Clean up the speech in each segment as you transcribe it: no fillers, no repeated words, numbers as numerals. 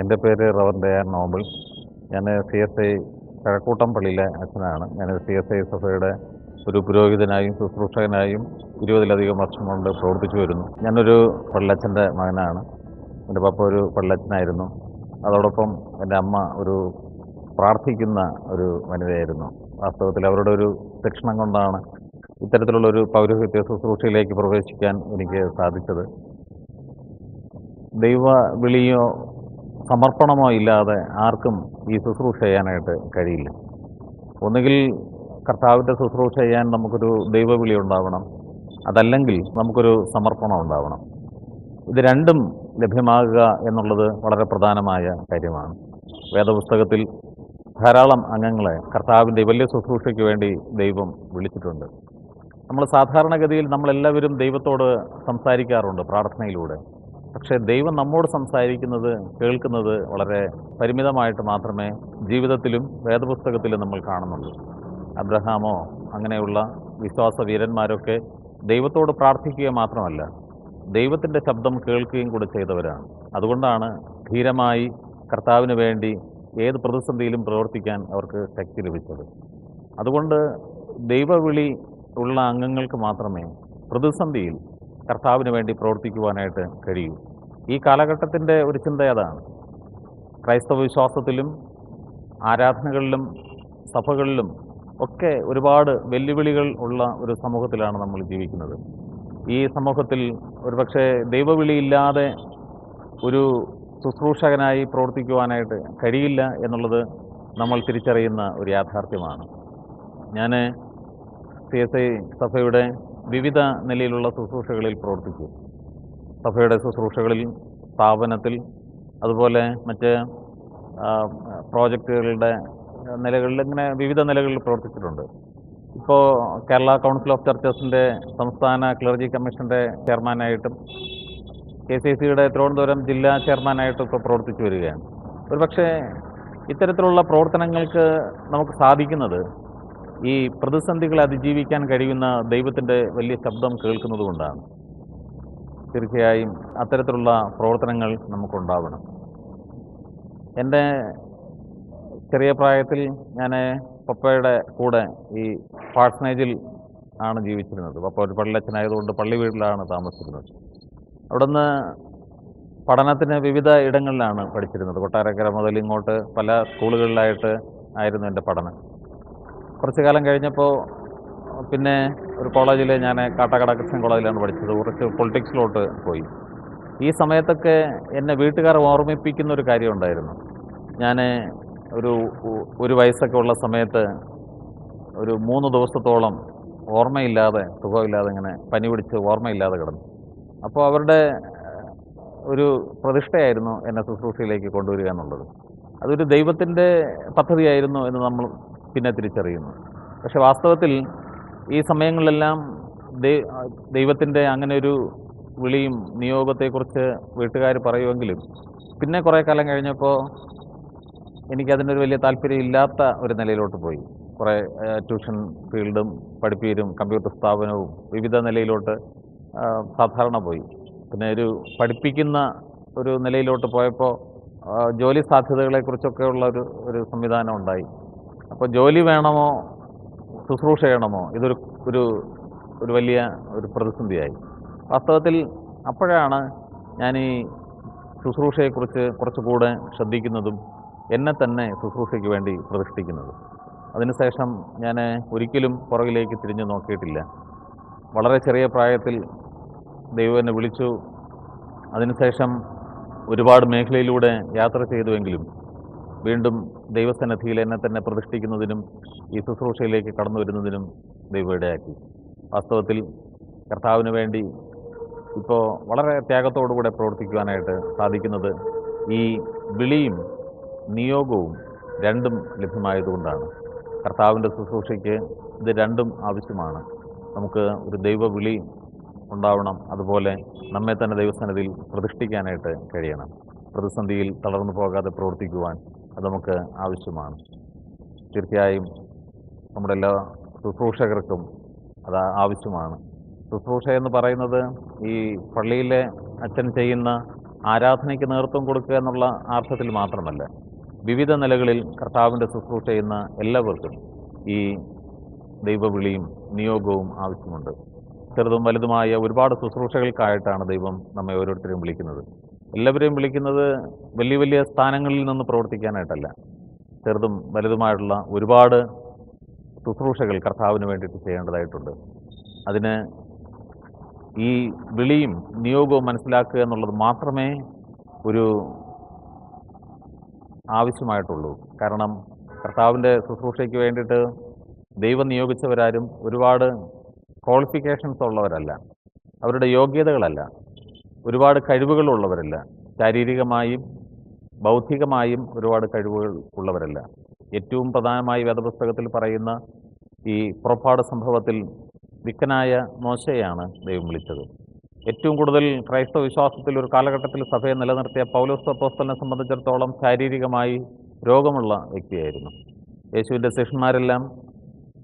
എൻ്റെ പേര് റവറൻഡ് എ.ആർ. നോബിൾ. ഞാൻ CSI കഴക്കൂട്ടം പള്ളിയിലെ അച്ഛനാണ്. ഞാൻ CSI സഭയുടെ ഒരു പുരോഹിതനായും ശുശ്രൂഷകനായും 20-ലധികം വർഷം കൊണ്ട് പ്രവർത്തിച്ചു വരുന്നു. ഞാനൊരു പള്ളച്ചൻ്റെ മകനാണ്. എൻ്റെ പപ്പ ഒരു പള്ളച്ചനായിരുന്നു. അതോടൊപ്പം എൻ്റെ അമ്മ ഒരു പ്രാർത്ഥിക്കുന്ന ഒരു വനിതയായിരുന്നു. വാസ്തവത്തിൽ അവരുടെ ഒരു ശിക്ഷണം കൊണ്ടാണ് ഇത്തരത്തിലുള്ളൊരു പൗരോഹിത്യ ശുശ്രൂഷയിലേക്ക് പ്രവേശിക്കാൻ എനിക്ക് സാധിച്ചത്. ദൈവ വിളിയോ സമർപ്പണമോ ഇല്ലാതെ ആർക്കും ഈ ശുശ്രൂഷ ചെയ്യാനായിട്ട് കഴിയില്ല. ഒന്നുകിൽ കർത്താവിൻ്റെ ശുശ്രൂഷ ചെയ്യാൻ നമുക്കൊരു ദൈവവിളി ഉണ്ടാവണം, അതല്ലെങ്കിൽ നമുക്കൊരു സമർപ്പണം ഉണ്ടാവണം. ഇത് രണ്ടും ലഭ്യമാകുക എന്നുള്ളത് വളരെ പ്രധാനമായ കാര്യമാണ്. വേദപുസ്തകത്തിൽ ധാരാളം അംഗങ്ങളെ കർത്താവിൻ്റെ വലിയ ശുശ്രൂഷയ്ക്ക് വേണ്ടി ദൈവം വിളിച്ചിട്ടുണ്ട്. നമ്മൾ സാധാരണഗതിയിൽ നമ്മളെല്ലാവരും ദൈവത്തോട് സംസാരിക്കാറുണ്ട് പ്രാർത്ഥനയിലൂടെ. പക്ഷേ ദൈവം നമ്മോട് സംസാരിക്കുന്നത്, കേൾക്കുന്നത് വളരെ പരിമിതമായിട്ട് മാത്രമേ ജീവിതത്തിലും വേദപുസ്തകത്തിലും നമ്മൾ കാണുന്നുള്ളൂ. അബ്രഹാമോ അങ്ങനെയുള്ള വിശ്വാസ വീരന്മാരൊക്കെ ദൈവത്തോട് പ്രാർത്ഥിക്കുക മാത്രമല്ല, ദൈവത്തിൻ്റെ ശബ്ദം കേൾക്കുകയും കൂടെ ചെയ്തവരാണ്. അതുകൊണ്ടാണ് ധീരമായി കർത്താവിന് വേണ്ടി ഏത് പ്രതിസന്ധിയിലും പ്രവർത്തിക്കാൻ അവർക്ക് ശക്തി ലഭിച്ചത്. അതുകൊണ്ട് ദൈവവിളി ഉള്ള അംഗങ്ങൾക്ക് മാത്രമേ പ്രതിസന്ധിയിൽ കർത്താവിന് വേണ്ടി പ്രവർത്തിക്കുവാനായിട്ട് കഴിയൂ. ഈ കാലഘട്ടത്തിൻ്റെ ഒരു ചിന്ത അതാണ്. ക്രൈസ്തവ വിശ്വാസത്തിലും ആരാധനകളിലും സഭകളിലും ഒക്കെ ഒരുപാട് വെല്ലുവിളികൾ ഉള്ള ഒരു സമൂഹത്തിലാണ് നമ്മൾ ജീവിക്കുന്നത്. ഈ സമൂഹത്തിൽ ഒരുപക്ഷെ ദൈവവിളിയില്ലാതെ ഒരു ശുശ്രൂഷകനായി പ്രവർത്തിക്കുവാനായിട്ട് കഴിയില്ല എന്നുള്ളത് നമ്മൾ തിരിച്ചറിയുന്ന ഒരു യാഥാർത്ഥ്യമാണ്. ഞാൻ CSI സഭയുടെ വിവിധ നിലയിലുള്ള ശുശ്രൂഷകളിൽ പ്രവർത്തിച്ചു. സഭയുടെ ശുശ്രൂഷകളിൽ, സ്ഥാപനത്തിൽ, അതുപോലെ മറ്റ് പ്രോജക്റ്റുകളുടെ നിലകളിൽ, ഇങ്ങനെ വിവിധ നിലകളിൽ പ്രവർത്തിച്ചിട്ടുണ്ട്. ഇപ്പോൾ കേരള കൗൺസിൽ ഓഫ് ചർച്ചസിൻ്റെ സംസ്ഥാന ക്ലർജി കമ്മീഷൻ്റെ ചെയർമാനായിട്ടും KCCയുടെ തിരുവനന്തപുരം ജില്ലാ ചെയർമാനായിട്ടും ഇപ്പോൾ പ്രവർത്തിച്ചു വരികയാണ്. ഒരുപക്ഷെ ഇത്തരത്തിലുള്ള പ്രവർത്തനങ്ങൾക്ക് നമുക്ക് സാധിക്കുന്നത് ഈ പ്രതിസന്ധികളെ അതിജീവിക്കാൻ കഴിയുന്ന ദൈവത്തിൻ്റെ വലിയ ശബ്ദം കേൾക്കുന്നത് കൊണ്ടാണ്. തീർച്ചയായും അത്തരത്തിലുള്ള പ്രവർത്തനങ്ങൾ നമുക്കുണ്ടാവണം. എൻ്റെ ചെറിയ പ്രായത്തിൽ ഞാൻ പപ്പയുടെ കൂടെ ഈ പാഴ്സനേജിൽ ആണ് ജീവിച്ചിരുന്നത്. പപ്പ ഒരു പള്ളിയച്ഛനായതുകൊണ്ട് പള്ളി വീട്ടിലാണ് താമസിച്ചിരുന്നത്. അവിടുന്ന് പഠനത്തിന് വിവിധ ഇടങ്ങളിലാണ് പഠിച്ചിരുന്നത്. കൊട്ടാരക്കര മുതൽ ഇങ്ങോട്ട് പല സ്കൂളുകളിലായിട്ട് ആയിരുന്നു എൻ്റെ പഠനം. കുറച്ചു കാലം കഴിഞ്ഞപ്പോൾ പിന്നെ ഒരു കോളേജിൽ, ഞാൻ കാട്ടാക്കട ക്രിസ്ത്യൻ കോളേജിലാണ് പഠിച്ചത്. കുറച്ച് പൊളിറ്റിക്സിലോട്ട് പോയി. ഈ സമയത്തൊക്കെ എന്നെ വീട്ടുകാർ ഓർമ്മിപ്പിക്കുന്ന ഒരു കാര്യം ഉണ്ടായിരുന്നു. ഞാൻ ഒരു വയസ്സൊക്കെ ഉള്ള സമയത്ത് ഒരു 3 ദിവസത്തോളം ഓർമ്മയില്ലാതെ, സുഖമില്ലാതെ, ഇങ്ങനെ പനി പിടിച്ച് ഓർമ്മയില്ലാതെ കിടന്നു. അപ്പോൾ അവരുടെ ഒരു പ്രതിഷ്ഠയായിരുന്നു എന്നെ ശുശ്രൂഷയിലേക്ക് കൊണ്ടുവരിക എന്നുള്ളത്. അതൊരു ദൈവത്തിൻ്റെ പദ്ധതിയായിരുന്നു എന്ന് നമ്മൾ പിന്നെ തിരിച്ചറിയുന്നു. പക്ഷെ വാസ്തവത്തിൽ ഈ സമയങ്ങളിലെല്ലാം ദൈവത്തിൻ്റെ അങ്ങനെ ഒരു വിളിയും നിയോഗത്തെക്കുറിച്ച് വീട്ടുകാർ പറയുമെങ്കിലും പിന്നെ കുറേ കാലം കഴിഞ്ഞപ്പോൾ എനിക്കതിനൊരു വലിയ താല്പര്യം ഇല്ലാത്ത ഒരു നിലയിലോട്ട് പോയി. കുറേ ട്യൂഷൻ ഫീൽഡും പഠിപ്പീരും കമ്പ്യൂട്ടർ സ്ഥാപനവും വിവിധ നിലയിലോട്ട് സാധാരണ പോയി. പിന്നെ ഒരു പഠിപ്പിക്കുന്ന ഒരു നിലയിലോട്ട് പോയപ്പോൾ ജോലി സാധ്യതകളെക്കുറിച്ചൊക്കെയുള്ള ഒരു സംവിധാനം ഉണ്ടായി. അപ്പോൾ ജോലി വേണമോ ശുശ്രൂഷ ചെയ്യണമോ, ഇതൊരു ഒരു വലിയ ഒരു പ്രതിസന്ധിയായി. വാസ്തവത്തിൽ അപ്പോഴാണ് ഞാൻ ഈ ശുശ്രൂഷയെക്കുറിച്ച് കുറച്ചുകൂടെ ശ്രദ്ധിക്കുന്നതും എന്നെ തന്നെ ശുശ്രൂഷയ്ക്ക് വേണ്ടി പ്രതിഷ്ഠിക്കുന്നത്. അതിനുശേഷം ഞാൻ ഒരിക്കലും പുറകിലേക്ക് തിരിഞ്ഞു നോക്കിയിട്ടില്ല. വളരെ ചെറിയ പ്രായത്തിൽ ദൈവം എന്നെ വിളിച്ചു. അതിനുശേഷം ഒരുപാട് മേഖലയിലൂടെ യാത്ര ചെയ്തുവെങ്കിലും വീണ്ടും ദൈവസന്നിധിയിൽ എന്നെ തന്നെ പ്രതിഷ്ഠിക്കുന്നതിനും ഈ ശുശ്രൂഷയിലേക്ക് കടന്നു വരുന്നതിനും ദൈവം ഇടയാക്കി. വാസ്തവത്തിൽ കർത്താവിന് വേണ്ടി ഇപ്പോൾ വളരെ ത്യാഗത്തോടുകൂടെ പ്രവർത്തിക്കുവാനായിട്ട് സാധിക്കുന്നത് ഈ വിളിയും നിയോഗവും രണ്ടും ലഭ്യമായതുകൊണ്ടാണ്. കർത്താവിൻ്റെ ശുശ്രൂഷയ്ക്ക് ഇത് രണ്ടും ആവശ്യമാണ്. നമുക്ക് ഒരു ദൈവവിളി ഉണ്ടാവണം, അതുപോലെ നമ്മെ തന്നെ ദൈവസന്നിധിയിൽ പ്രതിഷ്ഠിക്കാനായിട്ട് കഴിയണം. പ്രതിസന്ധിയിൽ തളർന്നു പോകാതെ പ്രവർത്തിക്കുവാൻ അത് നമുക്ക് ആവശ്യമാണ്. തീർച്ചയായും നമ്മുടെ എല്ലാ ശുശ്രൂഷകർക്കും അത് ആവശ്യമാണ്. ശുശ്രൂഷ എന്ന് പറയുന്നത് ഈ പള്ളിയിലെ അച്ഛൻ ചെയ്യുന്ന ആരാധനയ്ക്ക് നേതൃത്വം കൊടുക്കുക എന്നുള്ള അർത്ഥത്തിൽ മാത്രമല്ല, വിവിധ നിലകളിൽ കർത്താവിൻ്റെ ശുശ്രൂഷ ചെയ്യുന്ന എല്ലാവർക്കും ഈ ദൈവവിളിയും നിയോഗവും ആവശ്യമുണ്ട്. ചെറുതും വലുതുമായ ഒരുപാട് ശുശ്രൂഷകൾക്കായിട്ടാണ് ദൈവം നമ്മെ ഓരോരുത്തരെയും വിളിക്കുന്നത്. എല്ലാവരെയും വിളിക്കുന്നത് വലിയ വലിയ സ്ഥാനങ്ങളിൽ നിന്ന് പ്രവർത്തിക്കാനായിട്ടല്ല. ചെറുതും വലുതുമായിട്ടുള്ള ഒരുപാട് ശുശ്രൂഷകൾ കർത്താവിന് വേണ്ടിയിട്ട് ചെയ്യേണ്ടതായിട്ടുണ്ട്. അതിന് ഈ വിളിയും നിയോഗവും മനസ്സിലാക്കുക എന്നുള്ളത് മാത്രമേ ഒരു ആവശ്യമായിട്ടുള്ളൂ. കാരണം കർത്താവിൻ്റെ ശുശ്രൂഷയ്ക്ക് വേണ്ടിയിട്ട് ദൈവം നിയോഗിച്ചവരാരും ഒരുപാട് ക്വാളിഫിക്കേഷൻസ് ഉള്ളവരല്ല, അവരുടെ യോഗ്യതകളല്ല, ഒരുപാട് കഴിവുകളുള്ളവരല്ല, ശാരീരികമായും ബൗദ്ധികമായും ഒരുപാട് കഴിവുകൾ ഉള്ളവരല്ല. ഏറ്റവും പ്രധാനമായി വേദപുസ്തകത്തിൽ പറയുന്ന ഈ പുറപ്പാട് സംഭവത്തിൽ വിക്കനായ മോശയെയാണ് ദൈവം വിളിച്ചത്. ഏറ്റവും കൂടുതൽ ക്രൈസ്തവ വിശ്വാസത്തിൽ ഒരു കാലഘട്ടത്തിൽ സഭയെ നിലനിർത്തിയ പൗലോസ് അപ്പോസ്തലനെ സംബന്ധിച്ചിടത്തോളം ശാരീരികമായി രോഗമുള്ള വ്യക്തിയായിരുന്നു. യേശുവിൻ്റെ ശിഷ്യന്മാരെല്ലാം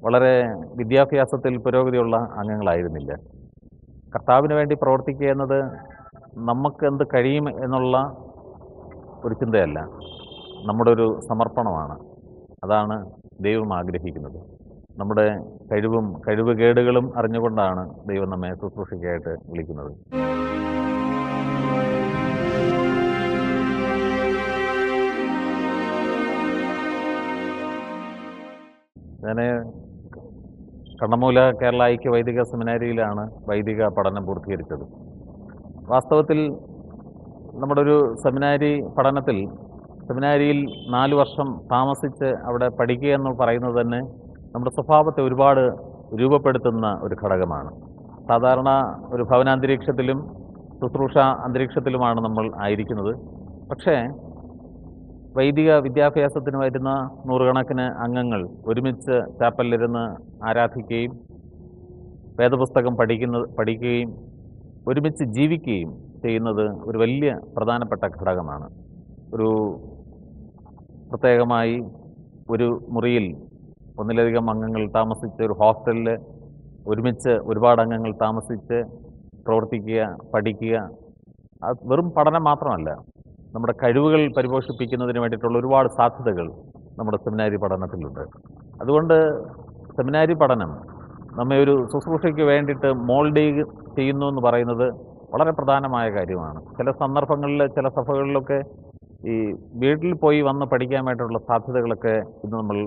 വളരെ വിദ്യാഭ്യാസത്തിൽ പുരോഗതിയുള്ള അംഗങ്ങളായിരുന്നില്ല. കർത്താവിന് വേണ്ടി പ്രവർത്തിക്കുക എന്നത് നമുക്ക് എന്ത് കഴിയും എന്നുള്ള ഒരു ചിന്തയല്ല, നമ്മുടെ ഒരു സമർപ്പണമാണ്. അതാണ് ദൈവം ആഗ്രഹിക്കുന്നത്. നമ്മുടെ കഴിവുകേടുകളും അറിഞ്ഞുകൊണ്ടാണ് ദൈവം നമ്മെ ശുശ്രൂഷയ്ക്കായിട്ട് വിളിക്കുന്നത്. ഞാൻ കണ്ണമൂല കേരള ഐക്യ വൈദിക സെമിനാരിയിലാണ് വൈദിക പഠനം പൂർത്തീകരിച്ചത്. വാസ്തവത്തിൽ നമ്മുടെ ഒരു സെമിനാരിയിൽ 4 വർഷം താമസിച്ച് അവിടെ പഠിക്കുക എന്ന് പറയുന്നത് തന്നെ നമ്മുടെ സ്വഭാവത്തെ ഒരുപാട് രൂപപ്പെടുത്തുന്ന ഒരു ഘടകമാണ്. സാധാരണ ഒരു ഭവനാന്തരീക്ഷത്തിലും ശുശ്രൂഷ അന്തരീക്ഷത്തിലുമാണ് നമ്മൾ ആയിരിക്കുന്നത്. പക്ഷേ വൈദിക വിദ്യാഭ്യാസത്തിന് വരുന്ന നൂറുകണക്കിന് അംഗങ്ങൾ ഒരുമിച്ച് ചാപ്പലിലിരുന്ന് ആരാധിക്കുകയും വേദപുസ്തകം പഠിക്കുകയും ഒരുമിച്ച് ജീവിക്കുകയും ചെയ്യുന്നത് ഒരു വലിയ പ്രധാനപ്പെട്ട ഘടകമാണ്. ഒരു പ്രത്യേകമായി ഒരു മുറിയിൽ ഒന്നിലധികം അംഗങ്ങൾ താമസിച്ച്, ഒരു ഹോസ്റ്റലിൽ ഒരുമിച്ച് ഒരുപാട് അംഗങ്ങൾ താമസിച്ച് പ്രവർത്തിക്കുക, പഠിക്കുക, അത് വെറും പഠനം മാത്രമല്ല, നമ്മുടെ കഴിവുകൾ പരിപോഷിപ്പിക്കുന്നതിന് വേണ്ടിയിട്ടുള്ള ഒരുപാട് സാധ്യതകൾ നമ്മുടെ സെമിനാരി പഠനത്തിലുണ്ട്. അതുകൊണ്ട് സെമിനാരി പഠനം നമ്മെ ഒരു ശുശ്രൂഷയ്ക്ക് വേണ്ടിയിട്ട് മോൾഡ് ചെയ്യുന്നു എന്ന് പറയുന്നത് വളരെ പ്രധാനമായ കാര്യമാണ്. ചില സന്ദർഭങ്ങളിൽ ചില സഭകളിലൊക്കെ ഈ വീട്ടിൽ പോയി വന്ന് പഠിക്കാൻ വേണ്ടിയിട്ടുള്ള സാധ്യതകളൊക്കെ ഇന്ന് നമ്മൾ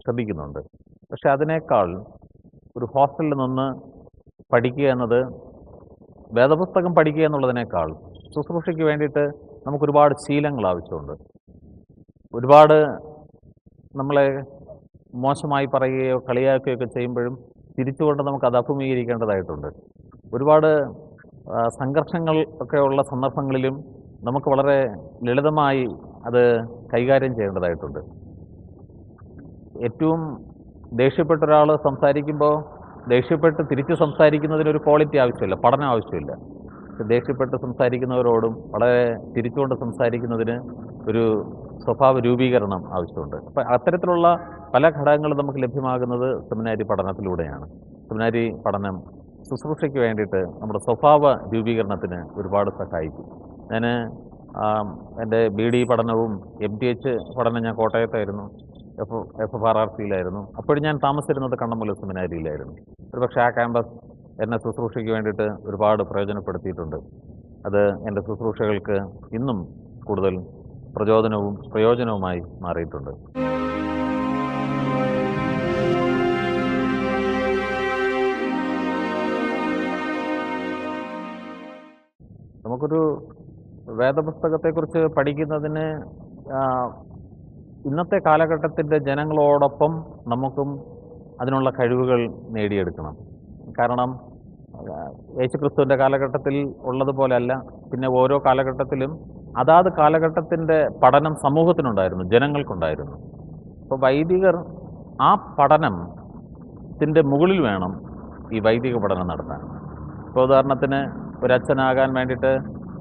ശ്രദ്ധിക്കുന്നുണ്ട്. പക്ഷെ അതിനേക്കാൾ ഒരു ഹോസ്റ്റലിൽ നിന്ന് പഠിക്കുക എന്നത്, വേദപുസ്തകം പഠിക്കുക എന്നുള്ളതിനേക്കാൾ ശുശ്രൂഷയ്ക്ക് വേണ്ടിയിട്ട് നമുക്കൊരുപാട് ശീലങ്ങൾ ആവശ്യമുണ്ട്. ഒരുപാട് നമ്മളെ മോശമായി പറയുകയോ കളിയാക്കുകയൊക്കെ ചെയ്യുമ്പോഴും തിരിച്ചുകൊണ്ട് നമുക്കത് അഭിമുഖീകരിക്കേണ്ടതായിട്ടുണ്ട്. ഒരുപാട് സംഘർഷങ്ങൾ ഒക്കെ ഉള്ള സന്ദർഭങ്ങളിലും നമുക്ക് വളരെ ലളിതമായി അത് കൈകാര്യം ചെയ്യേണ്ടതായിട്ടുണ്ട്. ഏറ്റവും ദേഷ്യപ്പെട്ട ഒരാൾ സംസാരിക്കുമ്പോൾ ദേഷ്യപ്പെട്ട് തിരിച്ച് സംസാരിക്കുന്നതിനൊരു ക്വാളിറ്റി ആവശ്യമില്ല, പഠനം ആവശ്യമില്ല. ദേഷ്യപ്പെട്ട് സംസാരിക്കുന്നവരോടും വളരെ തിരിച്ചുകൊണ്ട് സംസാരിക്കുന്നതിന് ഒരു സ്വഭാവ രൂപീകരണം ആവശ്യമുണ്ട്. അപ്പം അത്തരത്തിലുള്ള പല ഘടകങ്ങളും നമുക്ക് ലഭ്യമാകുന്നത് സെമിനാരി പഠനത്തിലൂടെയാണ്. സെമിനാരി പഠനം ശുശ്രൂഷയ്ക്ക് വേണ്ടിയിട്ട് നമ്മുടെ സ്വഭാവ രൂപീകരണത്തിന് ഒരുപാട് സഹായിക്കും. ഞാൻ എൻ്റെ BD പഠനവും MTH പഠനം ഞാൻ കോട്ടയത്തായിരുന്നു, FFRRCയിലായിരുന്നു. അപ്പോഴും ഞാൻ താമസിച്ചിരുന്നത് കണ്ണമൂല സെമിനാരിയിലായിരുന്നു. ഒരുപക്ഷെ ആ ക്യാമ്പസ് എന്നെ ശുശ്രൂഷയ്ക്ക് വേണ്ടിയിട്ട് ഒരുപാട് പ്രയോജനപ്പെടുത്തിയിട്ടുണ്ട്. അത് എൻ്റെ ശുശ്രൂഷകൾക്ക് ഇന്നും കൂടുതൽ പ്രയോജനവുമായി മാറിയിട്ടുണ്ട്. നമുക്കൊരു വേദപുസ്തകത്തെക്കുറിച്ച് പഠിക്കുന്നതിന് ഇന്നത്തെ കാലഘട്ടത്തിൻ്റെ ജനങ്ങളോടൊപ്പം നമുക്കും അതിനുള്ള കഴിവുകൾ നേടിയെടുക്കണം. കാരണം യേശുക്രിസ്തുവിൻ്റെ കാലഘട്ടത്തിൽ ഉള്ളതുപോലെയല്ല, പിന്നെ ഓരോ കാലഘട്ടത്തിലും അതാത് കാലഘട്ടത്തിൻ്റെ പഠനം സമൂഹത്തിനുണ്ടായിരുന്നു, ജനങ്ങൾക്കുണ്ടായിരുന്നു. അപ്പോൾ വൈദികർ ആ പഠനത്തിൻ്റെ മുകളിൽ വേണം ഈ വൈദിക പഠനം നടത്താൻ. ഇപ്പോൾ ഉദാഹരണത്തിന് ഒരു അച്ഛനാകാൻ വേണ്ടിയിട്ട്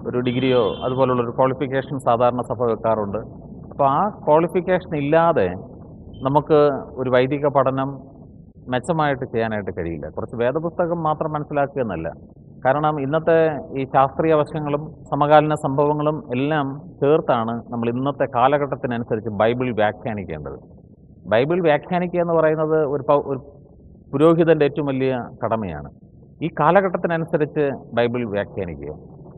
ഒരു ഡിഗ്രിയോ അതുപോലുള്ളൊരു ക്വാളിഫിക്കേഷൻ സാധാരണ സഭ വെക്കാറുണ്ട്. അപ്പോൾ ആ ക്വാളിഫിക്കേഷൻ ഇല്ലാതെ നമുക്ക് ഒരു വൈദിക പഠനം മെച്ചമായിട്ട് ചെയ്യാനായിട്ട് കഴിയില്ല. കുറച്ച് വേദപുസ്തകം മാത്രം മനസ്സിലാക്കുക എന്നല്ല. കാരണം ഇന്നത്തെ ഈ ശാസ്ത്രീയ വശങ്ങളും സമകാലീന സംഭവങ്ങളും എല്ലാം ചേർത്താണ് നമ്മൾ ഇന്നത്തെ കാലഘട്ടത്തിനനുസരിച്ച് ബൈബിൾ വ്യാഖ്യാനിക്കേണ്ടത്. ബൈബിൾ വ്യാഖ്യാനിക്കുക എന്ന് പറയുന്നത് ഒരു പുരോഹിതൻ്റെ ഏറ്റവും വലിയ കടമയാണ്. ഈ കാലഘട്ടത്തിനനുസരിച്ച് ബൈബിൾ വ്യാഖ്യാനിക്കുക.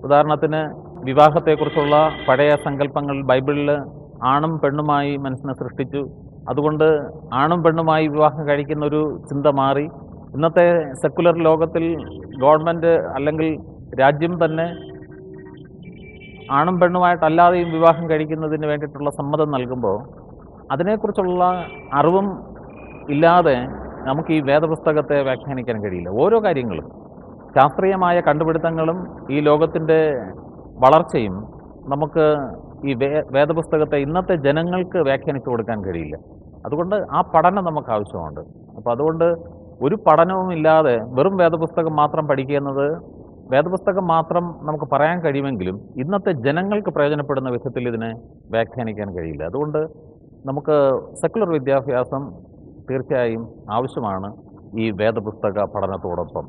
ഉദാഹരണത്തിന് വിവാഹത്തെക്കുറിച്ചുള്ള പഴയ സങ്കല്പങ്ങൾ ബൈബിളിൽ ആണും പെണ്ണുമായി മനുഷ്യനെ സൃഷ്ടിച്ചു. അതുകൊണ്ട് ആണും പെണ്ണുമായി വിവാഹം കഴിക്കുന്ന ഒരു ചിന്ത മാറി ഇന്നത്തെ സെക്കുലർ ലോകത്തിൽ ഗവൺമെൻറ് അല്ലെങ്കിൽ രാജ്യം തന്നെ ആണും പെണ്ണുമായിട്ടല്ലാതെയും വിവാഹം കഴിക്കുന്നതിന് വേണ്ടിയിട്ടുള്ള സമ്മതം നൽകുമ്പോൾ അതിനെക്കുറിച്ചുള്ള അറിവും ഇല്ലാതെ നമുക്ക് ഈ വേദപുസ്തകത്തെ വ്യാഖ്യാനിക്കാൻ കഴിയില്ല. ഓരോ കാര്യങ്ങളും ശാസ്ത്രീയമായ കണ്ടുപിടുത്തങ്ങളും ഈ ലോകത്തിൻ്റെ വളർച്ചയും നമുക്ക് ഈ വേദപുസ്തകത്തെ ഇന്നത്തെ ജനങ്ങൾക്ക് വ്യാഖ്യാനിച്ചു കൊടുക്കാൻ കഴിയില്ല. അതുകൊണ്ട് ആ പഠനം നമുക്ക് ആവശ്യമുണ്ട്. അപ്പോൾ അതുകൊണ്ട് ഒരു പഠനവും ഇല്ലാതെ വെറും വേദപുസ്തകം മാത്രം പഠിക്കുക എന്നത് വേദപുസ്തകം മാത്രം നമുക്ക് പറയാൻ കഴിയുമെങ്കിലും ഇന്നത്തെ ജനങ്ങൾക്ക് പ്രയോജനപ്പെടുന്ന വിധത്തിൽ ഇതിനെ വ്യാഖ്യാനിക്കാൻ കഴിയില്ല. അതുകൊണ്ട് നമുക്ക് സെക്കുലർ വിദ്യാഭ്യാസം തീർച്ചയായും ആവശ്യമാണ് ഈ വേദപുസ്തക പഠനത്തോടൊപ്പം.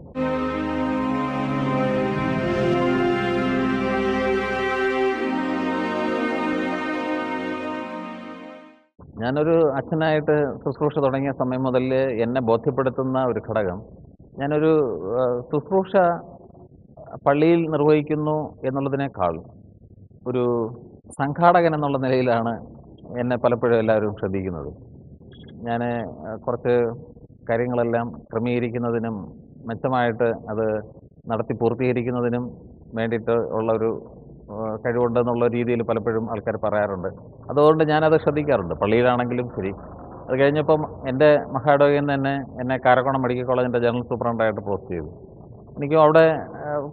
ഞാനൊരു അച്ഛനായിട്ട് ശുശ്രൂഷ തുടങ്ങിയ സമയം മുതൽ എന്നെ ബോധ്യപ്പെടുത്തുന്ന ഒരു ഘടകം, ഞാനൊരു ശുശ്രൂഷ പള്ളിയിൽ നിർവഹിക്കുന്നു എന്നുള്ളതിനേക്കാൾ ഒരു സംഘാടകൻ എന്നുള്ള നിലയിലാണ് എന്നെ പലപ്പോഴും എല്ലാവരും ശ്രദ്ധിക്കുന്നത്. ഞാൻ കുറച്ച് കാര്യങ്ങളെല്ലാം ക്രമീകരിക്കുന്നതിനും മെച്ചമായിട്ട് അത് നടത്തി പൂർത്തീകരിക്കുന്നതിനും വേണ്ടിയിട്ട് ഉള്ള ഒരു കഴിവുണ്ടെന്നുള്ള രീതിയിൽ പലപ്പോഴും ആൾക്കാർ പറയാറുണ്ട്. അതുകൊണ്ട് ഞാനത് ശ്രദ്ധിക്കാറുണ്ട്, പള്ളിയിലാണെങ്കിലും ശരി. അത് കഴിഞ്ഞപ്പം എൻ്റെ മഹാഡോയിൽ നിന്ന് തന്നെ എന്നെ കാരക്കോണം മെഡിക്കൽ കോളേജിൻ്റെ ജനറൽ സൂപ്രണ്ടായിട്ട് പോസ്റ്റ് ചെയ്തു. എനിക്കും അവിടെ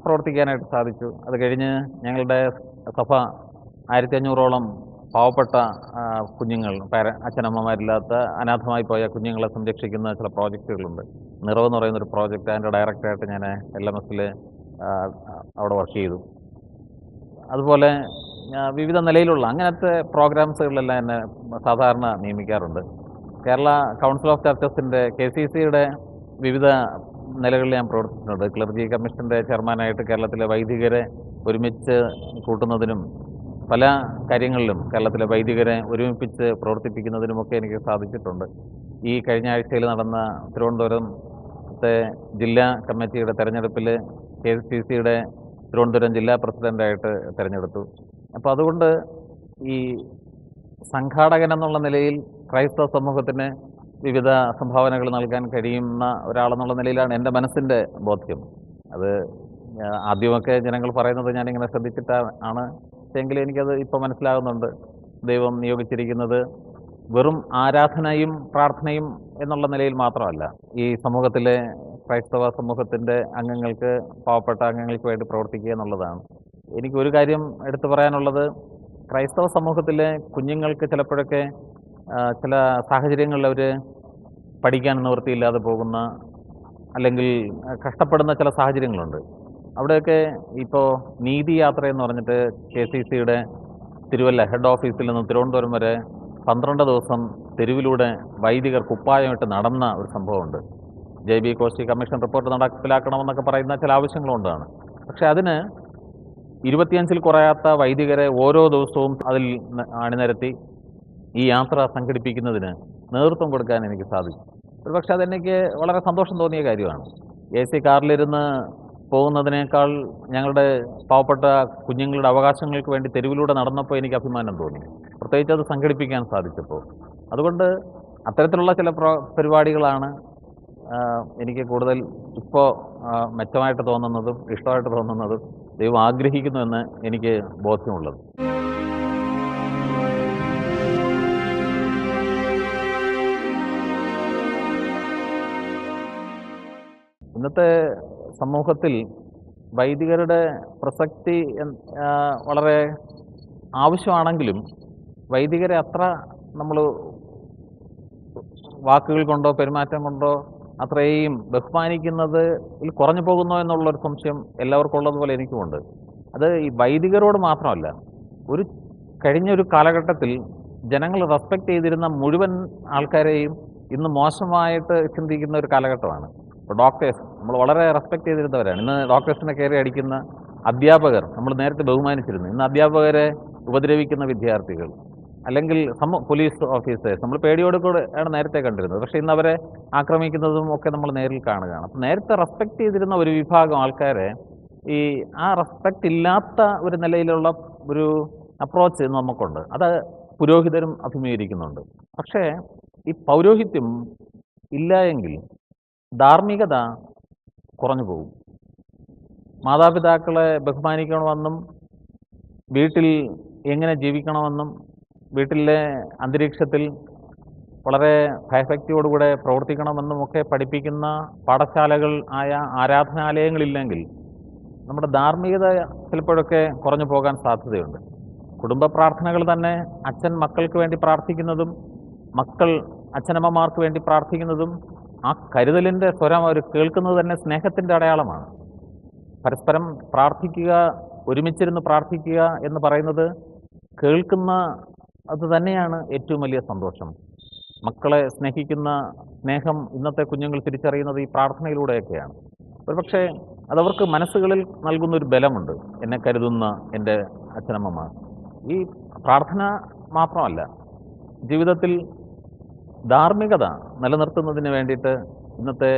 പ്രവർത്തിക്കാനായിട്ട് സാധിച്ചു. അത് കഴിഞ്ഞ് ഞങ്ങളുടെ സഭ 1500ഓളം പാവപ്പെട്ട കുഞ്ഞുങ്ങൾ, അച്ഛനമ്മമാരില്ലാത്ത അനാഥമായി പോയ കുഞ്ഞുങ്ങളെ സംരക്ഷിക്കുന്ന ചില പ്രോജക്റ്റുകളുണ്ട്. നിറവ് എന്ന് പറയുന്നൊരു പ്രോജക്റ്റ്, അതിൻ്റെ ഡയറക്ടറായിട്ട് ഞാൻ LMS അവിടെ വർക്ക് ചെയ്തു. അതുപോലെ വിവിധ നിലയിലുള്ള അങ്ങനത്തെ പ്രോഗ്രാംസുകളിലെല്ലാം എന്നെ സാധാരണ നിയമിക്കാറുണ്ട്. കേരള കൗൺസിൽ ഓഫ് ചർച്ചസിൻ്റെ KCCയുടെ വിവിധ നിലകളിൽ ഞാൻ പ്രവർത്തിച്ചിട്ടുണ്ട്. ക്ലർജി കമ്മീഷൻ്റെ ചെയർമാനായിട്ട് കേരളത്തിലെ വൈദികരെ ഒരുമിച്ച് കൂട്ടുന്നതിനും പല കാര്യങ്ങളിലും കേരളത്തിലെ വൈദികരെ ഒരുമിപ്പിച്ച് പ്രവർത്തിപ്പിക്കുന്നതിനുമൊക്കെ എനിക്ക് സാധിച്ചിട്ടുണ്ട്. ഈ കഴിഞ്ഞ ആഴ്ചയിൽ നടന്ന തിരുവനന്തപുരത്തെ ജില്ലാ കമ്മിറ്റിയുടെ തെരഞ്ഞെടുപ്പിൽ KCCയുടെ തിരുവനന്തപുരം ജില്ലാ പ്രസിഡൻ്റായിട്ട് തിരഞ്ഞെടുത്തു. അപ്പോൾ അതുകൊണ്ട് ഈ സംഘാടകൻ എന്നുള്ള നിലയിൽ ക്രൈസ്തവ സമൂഹത്തിന് വിവിധ സംഭാവനകൾ നൽകാൻ കഴിയുന്ന ഒരാളെന്നുള്ള നിലയിലാണ് എൻ്റെ മനസ്സിൻ്റെ ബോധ്യം. അത് ആദ്യമൊക്കെ ജനങ്ങൾ പറയുന്നത് ഞാനിങ്ങനെ ശ്രദ്ധിച്ചിട്ടാണ്, എങ്കിലും എനിക്കത് ഇപ്പോൾ മനസ്സിലാകുന്നുണ്ട്. ദൈവം നിയോഗിച്ചിരിക്കുന്നത് വെറും ആരാധനയും പ്രാർത്ഥനയും എന്നുള്ള നിലയിൽ മാത്രമല്ല, ഈ സമൂഹത്തിലെ ക്രൈസ്തവ സമൂഹത്തിൻ്റെ അംഗങ്ങൾക്ക്, പാവപ്പെട്ട അംഗങ്ങൾക്ക് വേണ്ടി പ്രവർത്തിക്കുക എന്നുള്ളതാണ്. എനിക്കൊരു കാര്യം എടുത്തു പറയാനുള്ളത്, ക്രൈസ്തവ സമൂഹത്തിലെ കുഞ്ഞുങ്ങൾക്ക് ചിലപ്പോഴൊക്കെ ചില സാഹചര്യങ്ങളിൽ അവർ പഠിക്കാൻ നിവൃത്തിയില്ലാതെ പോകുന്ന അല്ലെങ്കിൽ കഷ്ടപ്പെടുന്ന ചില സാഹചര്യങ്ങളുണ്ട്. അവിടെയൊക്കെ ഇപ്പോൾ നീതി യാത്ര എന്ന് പറഞ്ഞിട്ട് KCCയുടെ തിരുവല്ല ഹെഡ് ഓഫീസിൽ നിന്ന് തിരുവനന്തപുരം വരെ 12 ദിവസം തെരുവിലൂടെ വൈദികർ കുപ്പായമിട്ട് നടന്ന ഒരു സംഭവമുണ്ട്. JB കോശി കമ്മീഷൻ റിപ്പോർട്ട് നടപ്പിലാക്കണമെന്നൊക്കെ പറയുന്ന ചില ആവശ്യങ്ങളുകൊണ്ടാണ്. പക്ഷെ അതിന് 25-ൽ കുറയാത്ത വൈദികരെ ഓരോ ദിവസവും അതിൽ അണിനിരത്തി ഈ യാത്ര സംഘടിപ്പിക്കുന്നതിന് നേതൃത്വം കൊടുക്കാൻ എനിക്ക് സാധിച്ചു. ഒരുപക്ഷെ അതെനിക്ക് വളരെ സന്തോഷം തോന്നിയ കാര്യമാണ്. AC കാറിലിരുന്ന് പോകുന്നതിനേക്കാൾ ഞങ്ങളുടെ പാവപ്പെട്ട കുഞ്ഞുങ്ങളുടെ അവകാശങ്ങൾക്ക് വേണ്ടി തെരുവിലൂടെ നടന്നപ്പോൾ എനിക്ക് അഭിമാനം തോന്നി, പ്രത്യേകിച്ച് അത് സംഘടിപ്പിക്കാൻ സാധിച്ചപ്പോൾ. അതുകൊണ്ട് അത്തരത്തിലുള്ള ചില പരിപാടികളാണ് എനിക്ക് കൂടുതൽ ഇപ്പോൾ മെച്ചമായിട്ട് തോന്നുന്നതും ഇഷ്ടമായിട്ട് തോന്നുന്നതും ദൈവം ആഗ്രഹിക്കുന്നുവെന്ന് എനിക്ക് ബോധ്യമുള്ളത്. ഇന്നത്തെ സമൂഹത്തിൽ വൈദികരുടെ പ്രസക്തി വളരെ ആവശ്യമാണെങ്കിലും വൈദികരെ അത്ര നമ്മൾ വാക്കുകൾ കൊണ്ടോ പെരുമാറ്റം കൊണ്ടോ അത്രയും ബഹുമാനിക്കുന്നത് കുറഞ്ഞു പോകുന്നോ എന്നുള്ളൊരു സംശയം എല്ലാവർക്കും ഉള്ളതുപോലെ എനിക്കുമുണ്ട്. അത് ഈ വൈദികരോട് മാത്രമല്ല, ഒരു കഴിഞ്ഞൊരു കാലഘട്ടത്തിൽ ജനങ്ങൾ റെസ്പെക്റ്റ് ചെയ്തിരുന്ന മുഴുവൻ ആൾക്കാരെയും ഇന്ന് മോശമായിട്ട് ചിന്തിക്കുന്ന ഒരു കാലഘട്ടമാണ്. ഇപ്പോൾ ഡോക്ടേഴ്സ് നമ്മൾ വളരെ റെസ്പെക്റ്റ് ചെയ്തിരുന്നവരാണ്. ഇന്ന് ഡോക്ടേഴ്സിനെ കയറി അടിക്കുന്ന അധ്യാപകർ നമ്മൾ നേരത്തെ ബഹുമാനിച്ചിരുന്നു. ഇന്ന് അധ്യാപകരെ ഉപദ്രവിക്കുന്ന വിദ്യാർത്ഥികൾ, അല്ലെങ്കിൽ പോലീസ് ഓഫീസേഴ്സ് നമ്മൾ പേടിയോടുകൂടെ ആണ് നേരത്തെ കണ്ടിരുന്നത്. പക്ഷേ ഇന്ന് അവരെ ആക്രമിക്കുന്നതും ഒക്കെ നമ്മൾ നേരിൽ കാണുകയാണ്. അപ്പം നേരത്തെ റെസ്പെക്റ്റ് ചെയ്തിരുന്ന ഒരു വിഭാഗം ആൾക്കാരെ ഈ ആ റെസ്പെക്റ്റ് ഇല്ലാത്ത ഒരു നിലയിലുള്ള ഒരു അപ്രോച്ച് നമുക്കുണ്ട്. അത് പുരോഹിതരും അഭിമുഖീകരിക്കുന്നുണ്ട്. പക്ഷേ ഈ പൗരോഹിത്യം ഇല്ല എങ്കിൽ ധാർമ്മികത കുറഞ്ഞു പോകും. മാതാപിതാക്കളെ ബഹുമാനിക്കണമെന്നും വീട്ടിൽ എങ്ങനെ ജീവിക്കണമെന്നും വീട്ടിലെ അന്തരീക്ഷത്തിൽ വളരെ ഭയഭക്തിയോടുകൂടെ പ്രവർത്തിക്കണമെന്നും ഒക്കെ പഠിപ്പിക്കുന്ന പാഠശാലകൾ ആയ ആരാധനാലയങ്ങളില്ലെങ്കിൽ നമ്മുടെ ധാർമ്മികത ചിലപ്പോഴൊക്കെ കുറഞ്ഞു പോകാൻ സാധ്യതയുണ്ട്. കുടുംബ പ്രാർത്ഥനകൾ തന്നെ അച്ഛൻ മക്കൾക്ക് വേണ്ടി പ്രാർത്ഥിക്കുന്നതും മക്കൾ അച്ഛനമ്മമാർക്ക് വേണ്ടി പ്രാർത്ഥിക്കുന്നതും ആ കരുതലിൻ്റെ സ്വരം അവർ കേൾക്കുന്നത് തന്നെ സ്നേഹത്തിൻ്റെ അടയാളമാണ്. പരസ്പരം പ്രാർത്ഥിക്കുക, ഒരുമിച്ചിരുന്ന് പ്രാർത്ഥിക്കുക എന്ന് പറയുന്നത് കേൾക്കുന്ന അത് തന്നെയാണ് ഏറ്റവും വലിയ സന്തോഷം. മക്കളെ സ്നേഹിക്കുന്ന സ്നേഹം ഇന്നത്തെ കുഞ്ഞുങ്ങൾ തിരിച്ചറിയുന്നത് ഈ പ്രാർത്ഥനയിലൂടെയൊക്കെയാണ്. ഒരുപക്ഷെ അതവർക്ക് മനസ്സുകളിൽ നൽകുന്നൊരു ബലമുണ്ട്. എന്നെ കരുതുന്ന എൻ്റെ അച്ഛനമ്മമാർ. ഈ പ്രാർത്ഥന മാത്രമല്ല, ജീവിതത്തിൽ ധാർമ്മികത നിലനിർത്തുന്നതിന് വേണ്ടിയിട്ട് ഇന്നത്തെ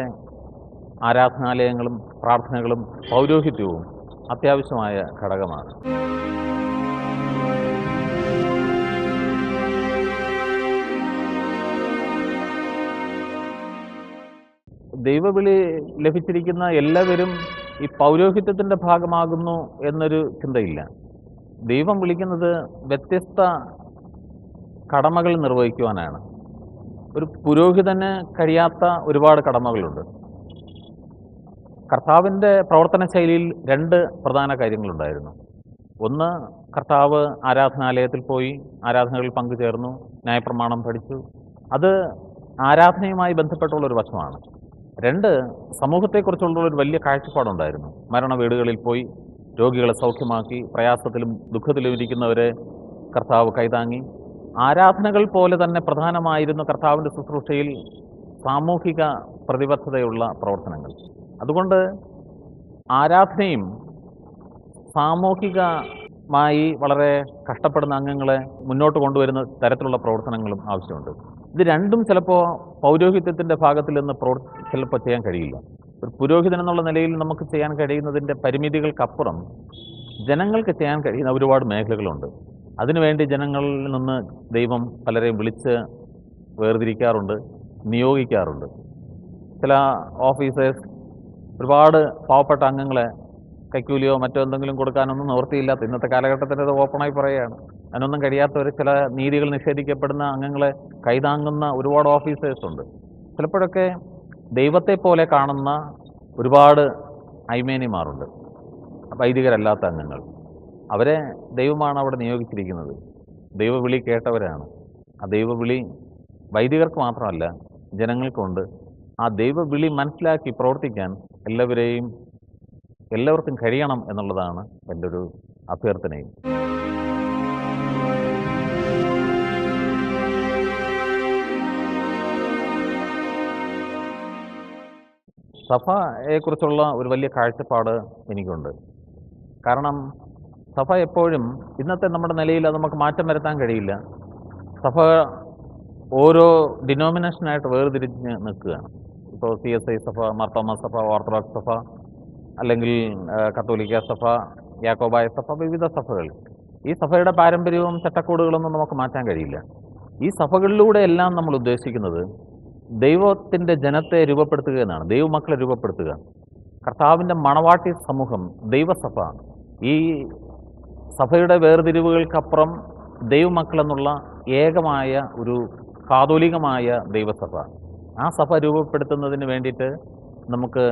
ആരാധനാലയങ്ങളും പ്രാർത്ഥനകളും പൗരോഹിത്യവും അത്യാവശ്യമായ ഘടകമാണ്. ദൈവവിളി ലഭിച്ചിരിക്കുന്ന എല്ലാവരും ഈ പൗരോഹിത്യത്തിൻ്റെ ഭാഗമാകുന്നു എന്നൊരു ചിന്തയില്ല. ദൈവം വിളിക്കുന്നത് വ്യത്യസ്ത കടമകൾ നിർവഹിക്കുവാനാണ്. ഒരു പുരോഹിതന് കഴിയാത്ത ഒരുപാട് കടമകളുണ്ട്. കർത്താവിൻ്റെ പ്രവർത്തന ശൈലിയിൽ രണ്ട് പ്രധാന കാര്യങ്ങളുണ്ടായിരുന്നു. ഒന്ന്, കർത്താവ് ആരാധനാലയത്തിൽ പോയി ആരാധനകളിൽ പങ്കുചേർന്നു, ന്യായപ്രമാണം പഠിച്ചു. അത് ആരാധനയുമായി ബന്ധപ്പെട്ടുള്ളൊരു വശമാണ്. രണ്ട്, സമൂഹത്തെക്കുറിച്ചുള്ളൊരു വലിയ കാഴ്ചപ്പാടുണ്ടായിരുന്നു. മരണ വീടുകളിൽ പോയി രോഗികളെ സൗഖ്യമാക്കി, പ്രയാസത്തിലും ദുഃഖത്തിലും ഇരിക്കുന്നവരെ കർത്താവ് കൈതാങ്ങി. ആരാധനകൾ പോലെ തന്നെ പ്രധാനമായിരുന്നു കർത്താവിൻ്റെ ശുശ്രൂഷയിൽ സാമൂഹിക പ്രതിബദ്ധതയുള്ള പ്രവർത്തനങ്ങൾ. അതുകൊണ്ട് ആരാധനയും സാമൂഹികമായി വളരെ കഷ്ടപ്പെടുന്ന അംഗങ്ങളെ മുന്നോട്ട് കൊണ്ടുവരുന്ന തരത്തിലുള്ള പ്രവർത്തനങ്ങളും ആവശ്യമുണ്ട്. ഇത് രണ്ടും ചിലപ്പോൾ പൗരോഹിത്യത്തിൻ്റെ ഭാഗത്തിൽ നിന്ന് ചിലപ്പോൾ ചെയ്യാൻ കഴിയില്ല. ഒരു പുരോഹിതൻ എന്നുള്ള നിലയിൽ നമുക്ക് ചെയ്യാൻ കഴിയുന്നതിൻ്റെ പരിമിതികൾക്കപ്പുറം ജനങ്ങൾക്ക് ചെയ്യാൻ കഴിയുന്ന ഒരുപാട് മേഖലകളുണ്ട്. അതിനുവേണ്ടി ജനങ്ങളിൽ നിന്ന് ദൈവം പലരെയും വിളിച്ച് വേർതിരിക്കാറുണ്ട്, നിയോഗിക്കാറുണ്ട്. ചില ഓഫീസേഴ്സ് ഒരുപാട് പാവപ്പെട്ട അംഗങ്ങളെ കൈക്കൂലിയോ മറ്റോ എന്തെങ്കിലും കൊടുക്കാനൊന്നും നിവൃത്തിയില്ലാത്ത ഇന്നത്തെ കാലഘട്ടത്തിൽ അത് ഓപ്പണായി പറയുകയാണ്. അതിനൊന്നും കഴിയാത്തവർ, ചില നീതികൾ നിഷേധിക്കപ്പെടുന്ന അംഗങ്ങളെ കൈതാങ്ങുന്ന ഒരുപാട് ഓഫീസേഴ്സ് ഉണ്ട്. ചിലപ്പോഴൊക്കെ ദൈവത്തെ പോലെ കാണുന്ന ഒരുപാട് ഐമേനിമാരുണ്ട്, വൈദികരല്ലാത്ത അംഗങ്ങൾ. അവരെ ദൈവമാണ് അവിടെ നിയോഗിച്ചിരിക്കുന്നത്. ദൈവവിളി കേട്ടവരാണ്. ആ ദൈവവിളി വൈദികർക്ക് മാത്രമല്ല, ജനങ്ങൾക്കുണ്ട്. ആ ദൈവവിളി മനസ്സിലാക്കി പ്രവർത്തിക്കാൻ എല്ലാവർക്കും കഴിയണം എന്നുള്ളതാണ് എൻ്റെ ഒരു അഭ്യർത്ഥനയും. സഭയെക്കുറിച്ചുള്ള ഒരു വലിയ കാഴ്ചപ്പാട് എനിക്കുണ്ട്. കാരണം സഭ എപ്പോഴും ഇന്നത്തെ നമ്മുടെ നിലയിൽ അത് നമുക്ക് മാറ്റം വരുത്താൻ കഴിയില്ല. സഭ ഓരോ ഡിനോമിനേഷനായിട്ട് വേർതിരിഞ്ഞ് നിൽക്കുകയാണ്. ഇപ്പോൾ CSI സഭ, മാർത്തോമാ സഭ, ഓർത്തഡോക്സ് സഭ, അല്ലെങ്കിൽ കത്തോലിക്ക സഭ, യാക്കോബായ സഭ, വിവിധ സഭകൾ. ഈ സഭയുടെ പാരമ്പര്യവും ചട്ടക്കൂടുകളൊന്നും നമുക്ക് മാറ്റാൻ കഴിയില്ല. ഈ സഭകളിലൂടെ എല്ലാം നമ്മൾ ഉദ്ദേശിക്കുന്നത് ദൈവത്തിൻ്റെ ജനത്തെ രൂപപ്പെടുത്തുക എന്നാണ്, ദൈവമക്കളെ രൂപപ്പെടുത്തുക. കർത്താവിൻ്റെ മണവാട്ടി സമൂഹം, ദൈവസഭ, ഈ സഭയുടെ വേർതിരിവുകൾക്കപ്പുറം ദൈവമക്കളെന്നുള്ള ഏകമായ ഒരു കാതോലികമായ ദൈവസഭ, ആ സഭ രൂപപ്പെടുത്തുന്നതിന് വേണ്ടിയിട്ട് നമുക്ക്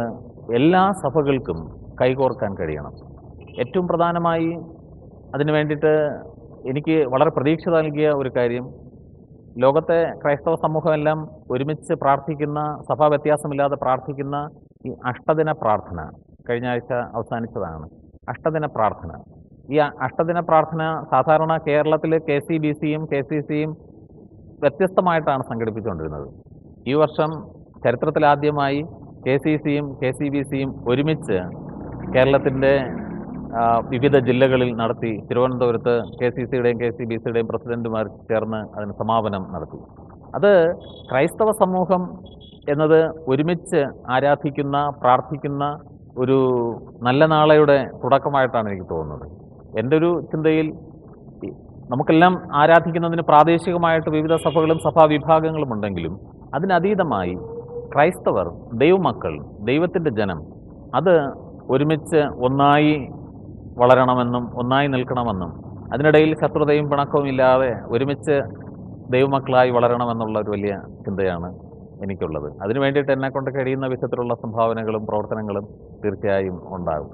എല്ലാ സഭകൾക്കും കൈകോർക്കാൻ കഴിയണം. ഏറ്റവും പ്രധാനമായി അതിന് വേണ്ടിയിട്ട് എനിക്ക് വളരെ പ്രതീക്ഷ നൽകിയ ഒരു കാര്യം, ലോകത്തെ ക്രൈസ്തവ സമൂഹമെല്ലാം ഒരുമിച്ച് പ്രാർത്ഥിക്കുന്ന, സഭാ വ്യത്യാസമില്ലാതെ പ്രാർത്ഥിക്കുന്ന ഈ അഷ്ടദിന പ്രാർത്ഥന കഴിഞ്ഞ ആഴ്ച അവസാനിച്ചതാണ്. അഷ്ടദിന പ്രാർത്ഥന. ഈ അഷ്ടദിന പ്രാർത്ഥന സാധാരണ കേരളത്തിൽ KCBCയും KCCയും വ്യത്യസ്തമായിട്ടാണ് സംഘടിപ്പിച്ചുകൊണ്ടിരുന്നത്. ഈ വർഷം ചരിത്രത്തിലാദ്യമായി KCCയും KCBCയും ഒരുമിച്ച് കേരളത്തിൻ്റെ വിവിധ ജില്ലകളിൽ നടത്തി. തിരുവനന്തപുരത്ത് KCCയുടെയും KCBCയുടെയും പ്രസിഡന്റുമാർ ചേർന്ന് അതിന് സമാപനം നടത്തി. അത് ക്രൈസ്തവ സമൂഹം എന്നത് ഒരുമിച്ച് ആരാധിക്കുന്ന, പ്രാർത്ഥിക്കുന്ന ഒരു നല്ല നാളെയുടെ തുടക്കമായിട്ടാണ് എനിക്ക് തോന്നുന്നത്. എൻ്റെ ഒരു ചിന്തയിൽ നമുക്കെല്ലാം ആരാധിക്കുന്നതിന് പ്രാദേശികമായിട്ട് വിവിധ സഭകളും സഭാവിഭാഗങ്ങളും ഉണ്ടെങ്കിലും അതിനതീതമായി ക്രൈസ്തവർ, ദൈവമക്കൾ, ദൈവത്തിൻ്റെ ജനം അത് ഒരുമിച്ച് ഒന്നായി വളരണമെന്നും ഒന്നായി നിൽക്കണമെന്നും അതിനിടയിൽ ശത്രുതയും പിണക്കവും ഇല്ലാതെ ഒരുമിച്ച് ദൈവമക്കളായി വളരണമെന്നുള്ള ഒരു വലിയ ചിന്തയാണ് എനിക്കുള്ളത്. അതിനു വേണ്ടിയിട്ട് എന്നെക്കൊണ്ട് കഴിയുന്ന വിധത്തിലുള്ള സംഭാവനകളും പ്രവർത്തനങ്ങളും തീർച്ചയായും ഉണ്ടാകും.